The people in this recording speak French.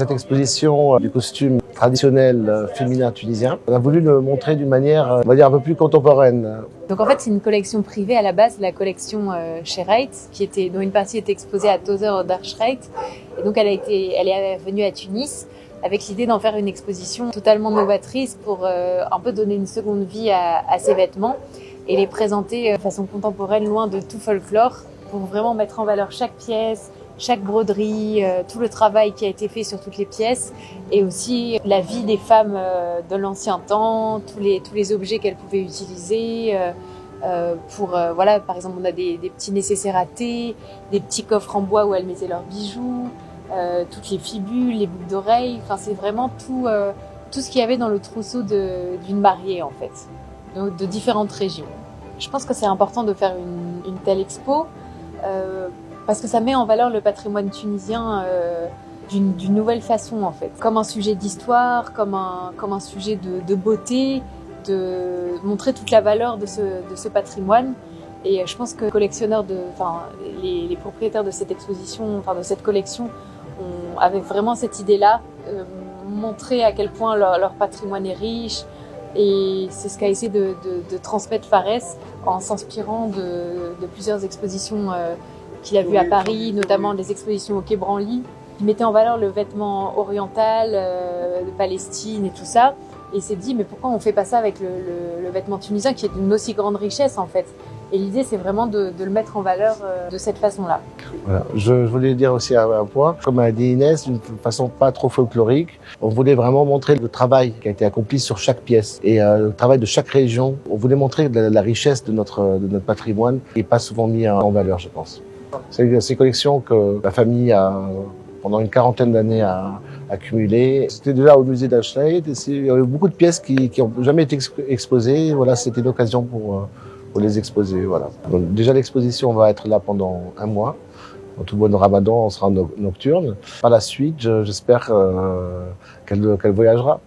cette exposition du costume traditionnel féminin tunisien. On a voulu le montrer d'une manière, on va dire, un peu plus contemporaine. Donc en fait, c'est une collection privée à la base, la collection Shereit, dont une partie était exposée à Tozer Darschreit. Et donc elle est venue à Tunis avec l'idée d'en faire une exposition totalement novatrice pour un peu donner une seconde vie à ces vêtements et les présenter de façon contemporaine, loin de tout folklore, pour vraiment mettre en valeur chaque pièce, chaque broderie, tout le travail qui a été fait sur toutes les pièces et aussi la vie des femmes de l'ancien temps, tous les objets qu'elles pouvaient utiliser. Voilà, par exemple, on a des petits nécessaires à thé, des petits coffres en bois où elles mettaient leurs bijoux, toutes les fibules, les boucles d'oreilles. Enfin, c'est vraiment tout ce qu'il y avait dans le trousseau d'une mariée, en fait, donc de différentes régions. Je pense que c'est important de faire une telle expo parce que ça met en valeur le patrimoine tunisien d'une nouvelle façon, en fait. Comme un sujet d'histoire, comme un sujet de beauté, de montrer toute la valeur de ce patrimoine. Et je pense que les propriétaires de cette exposition, de cette collection, avaient vraiment cette idée-là, montrer à quel point leur patrimoine est riche. Et c'est ce qu'a essayé de transmettre Fares en s'inspirant de plusieurs expositions qu'il a vues à Paris, notamment des expositions au Quai Branly, qui mettaient en valeur le vêtement oriental, de Palestine et tout ça. Et il s'est dit, mais pourquoi on fait pas ça avec le vêtement tunisien qui est d'une aussi grande richesse, en fait. Et l'idée, c'est vraiment de le mettre en valeur de cette façon-là. Voilà. Je voulais dire aussi un point, comme a dit Inès, d'une façon pas trop folklorique, on voulait vraiment montrer le travail qui a été accompli sur chaque pièce et le travail de chaque région. On voulait montrer la richesse de notre patrimoine qui n'est pas souvent mis en valeur, je pense. C'est ces collections que la famille a, pendant une quarantaine d'années, a accumulé. C'était déjà au musée d'Darschreit. Il y avait beaucoup de pièces qui n'ont jamais été exposées. Voilà, c'était l'occasion pour les exposer. Voilà. Donc, déjà, l'exposition va être là pendant un mois. Dans tout le mois de Ramadan, on sera nocturne. Par la suite, j'espère qu'elle voyagera.